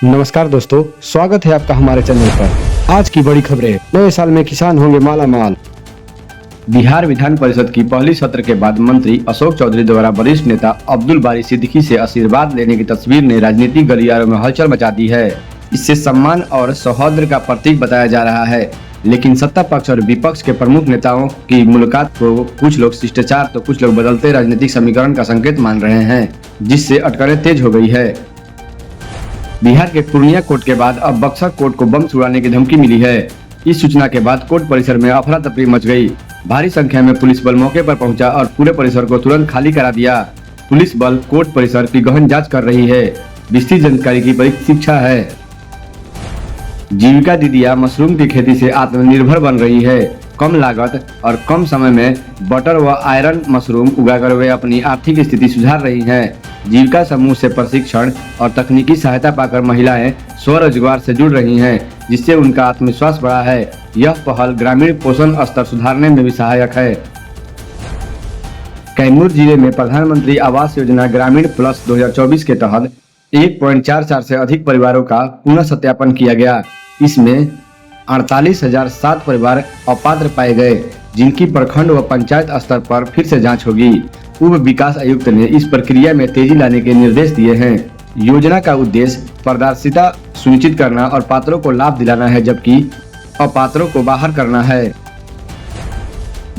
नमस्कार दोस्तों, स्वागत है आपका हमारे चैनल पर। आज की बड़ी खबरें। नए साल में किसान होंगे माला माल। बिहार विधान परिषद की पहली सत्र के बाद मंत्री अशोक चौधरी द्वारा वरिष्ठ नेता अब्दुल बारी सिद्दीकी से आशीर्वाद लेने की तस्वीर ने राजनीतिक गलियारों में हलचल मचा दी है। इससे सम्मान और सौहार्द का प्रतीक बताया जा रहा है, लेकिन सत्ता पक्ष और विपक्ष के प्रमुख नेताओं की मुलाकात को कुछ लोग शिष्टाचार तो कुछ लोग बदलते राजनीतिक समीकरण का संकेत मान रहे हैं, जिससे अटकलें तेज हो गई है। बिहार के पूर्णिया कोर्ट के बाद अब बक्सर कोर्ट को बम छुड़ाने की धमकी मिली है। इस सूचना के बाद कोर्ट परिसर में अफरा तफरी मच गई। भारी संख्या में पुलिस बल मौके पर पहुंचा और पूरे परिसर को तुरंत खाली करा दिया। पुलिस बल कोर्ट परिसर की गहन जांच कर रही है। विस्तृत जानकारी की परीक्षा है। जीविका दीदियां मशरूम की खेती से आत्मनिर्भर बन रही है। कम लागत और कम समय में बटर व आयरन मशरूम उगाकर वे अपनी आर्थिक स्थिति सुधार रही हैं। जीविका समूह से प्रशिक्षण और तकनीकी सहायता पाकर महिलाएं स्वरोजगार से जुड़ रही हैं, जिससे उनका आत्मविश्वास बढ़ा है। यह पहल ग्रामीण पोषण स्तर सुधारने में भी सहायक है। कैमूर जिले में प्रधानमंत्री आवास योजना ग्रामीण प्लस 2024 के तहत 1.44 से अधिक परिवारों का पुनः सत्यापन किया गया। इसमें 48,007 परिवार अपात्र पाए गए, जिनकी प्रखंड व पंचायत स्तर पर फिर से जांच होगी। उप विकास आयुक्त ने इस प्रक्रिया में तेजी लाने के निर्देश दिए हैं। योजना का उद्देश्य पारदर्शिता सुनिश्चित करना और पात्रों को लाभ दिलाना है, जबकि अपात्रों को बाहर करना है।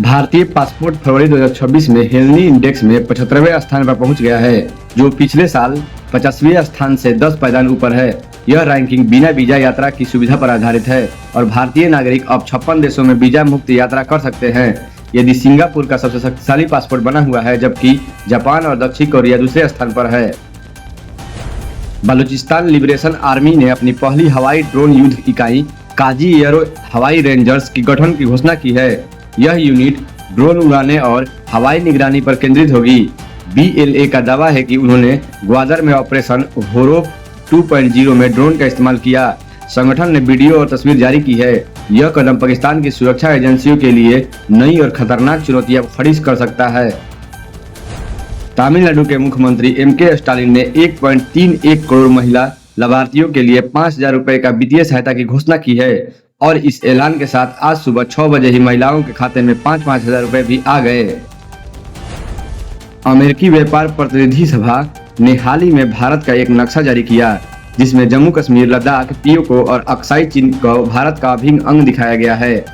भारतीय पासपोर्ट फरवरी 2026 में हेल्नी इंडेक्स में 75वें स्थान पर पहुंच गया है, जो पिछले साल 50वें स्थान से 10 पायदान ऊपर है। यह रैंकिंग बिना वीजा यात्रा की सुविधा पर आधारित है और भारतीय नागरिक अब 56 देशों में वीजा मुक्त यात्रा कर सकते हैं, यदि सिंगापुर का सबसे शक्तिशाली पासपोर्ट बना हुआ है, जबकि जापान और दक्षिण कोरिया दूसरे स्थान पर है। बलूचिस्तान लिबरेशन आर्मी ने अपनी पहली हवाई ड्रोन युद्ध इकाई काजी एयरो हवाई रेंजर्स की गठन की घोषणा की है। यह यूनिट ड्रोन उड़ाने और हवाई निगरानी पर केंद्रित होगी। BLA का दावा है कि उन्होंने ग्वादर में ऑपरेशन होरोफ 2.0 में ड्रोन का इस्तेमाल किया। संगठन ने वीडियो और तस्वीर जारी की है। यह कदम पाकिस्तान की सुरक्षा एजेंसियों के लिए नई और खतरनाक चुनौतियां खड़ी कर सकता है। तमिलनाडु के मुख्यमंत्री MK स्टालिन ने 1.31 करोड़ महिला लाभार्थियों के लिए 5,000 रुपए का वित्तीय सहायता की घोषणा की है और इस ऐलान के साथ आज सुबह 6 बजे ही महिलाओं के खाते में 5-5 हजार रुपए भी आ गए। अमेरिकी व्यापार प्रतिनिधि सभा ने हाल ही में भारत का एक नक्शा जारी किया, जिसमें जम्मू कश्मीर, लद्दाख, पीओके और अक्साई चीन को भारत का अभिन्न अंग दिखाया गया है।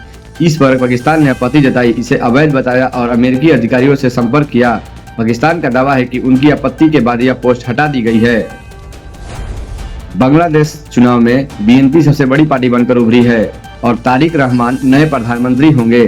इस पर पाकिस्तान ने आपत्ति जताई, इसे अवैध बताया और अमेरिकी अधिकारियों से संपर्क किया। पाकिस्तान का दावा है कि उनकी आपत्ति के बाद यह पोस्ट हटा दी गई है। बांग्लादेश चुनाव में BNP सबसे बड़ी पार्टी बनकर उभरी है और तारिक रहमान नए प्रधानमंत्री होंगे।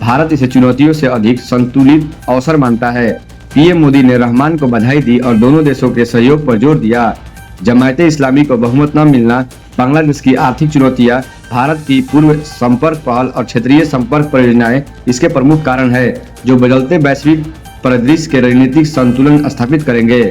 भारत इसे चुनौतियों से अधिक संतुलित अवसर मानता है। PM मोदी ने रहमान को बधाई दी और दोनों देशों के सहयोग पर जोर दिया। जमायते इस्लामी को बहुमत न मिलना, बांग्लादेश की आर्थिक चुनौतियां, भारत की पूर्व संपर्क पहल और क्षेत्रीय संपर्क परियोजनाएं इसके प्रमुख कारण है, जो बदलते वैश्विक परिदृश्य के राजनीतिक संतुलन स्थापित करेंगे।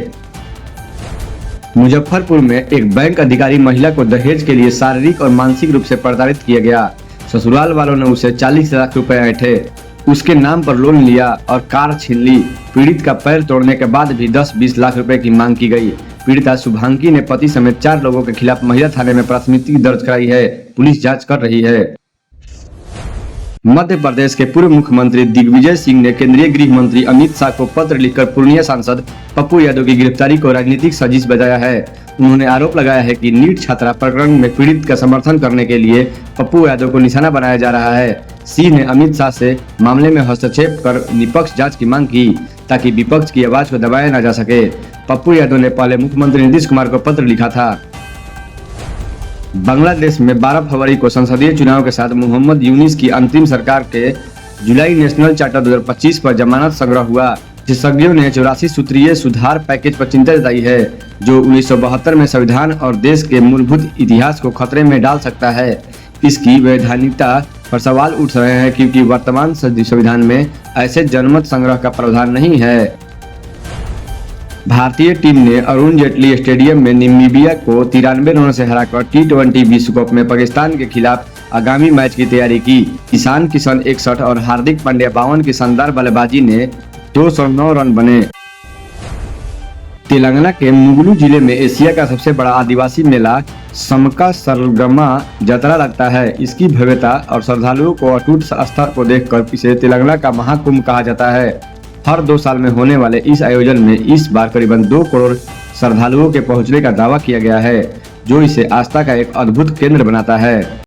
मुजफ्फरपुर में एक बैंक अधिकारी महिला को दहेज के लिए शारीरिक और मानसिक रूप से प्रताड़ित किया गया। ससुराल वालों ने उसे 40 लाख रुपए ऐंठे, उसके नाम पर लोन लिया और कार छीन ली। पीड़ित का पैर तोड़ने के बाद भी 10-20 लाख रुपए की मांग की गई। पीड़िता शुभांगी ने पति समेत 4 लोगों के खिलाफ महिला थाने में प्राथमिकी दर्ज कराई है। पुलिस जांच कर रही है। मध्य प्रदेश के पूर्व मुख्यमंत्री दिग्विजय सिंह ने केंद्रीय गृह मंत्री अमित शाह को पत्र लिखकर पूर्णिया सांसद पप्पू यादव की गिरफ्तारी को राजनीतिक साजिश बताया है। उन्होंने आरोप लगाया है कि नीट छात्रा प्रकरण में पीड़ित का समर्थन करने के लिए पप्पू यादव को निशाना बनाया जा रहा है। सिंह ने अमित शाह से मामले में हस्तक्षेप कर निष्पक्ष जांच की मांग की, ताकि विपक्ष की आवाज को दबाया न जा सके। पप्पू यादव ने पहले मुख्यमंत्री नीतीश कुमार को पत्र लिखा था। बांग्लादेश में 12 फरवरी को संसदीय चुनाव के साथ मोहम्मद यूनिस की अंतरिम सरकार के जुलाई नेशनल चार्टर 2025 पर जमानत संग्रह हुआ। विशेषज्ञों ने 84 सूत्रीय सुधार पैकेज पर चिंता जताई है, जो 1972 में संविधान और देश के मूलभूत इतिहास को खतरे में डाल सकता है। इसकी वैधानिकता पर सवाल उठ रहे हैं, क्योंकि वर्तमान संविधान में ऐसे जनमत संग्रह का प्रावधान नहीं है। भारतीय टीम ने अरुण जेटली स्टेडियम में नामीबिया को 93 रनों से हराकर T20 विश्व कप में पाकिस्तान के खिलाफ आगामी मैच की तैयारी की। ईशान किशन 61 और हार्दिक पांड्या 52 की शानदार बल्लेबाजी ने 209 रन बने। तेलंगाना के मुगलू जिले में एशिया का सबसे बड़ा आदिवासी मेला समका सरगमा जतरा लगता है। इसकी भव्यता और श्रद्धालुओं को अटूट आस्था को देखकर इसे तेलंगाना का महाकुंभ कहा जाता है। हर 2 साल में होने वाले इस आयोजन में इस बार करीबन 2 करोड़ श्रद्धालुओं के पहुंचने का दावा किया गया है, जो इसे आस्था का एक अद्भुत केंद्र बनाता है।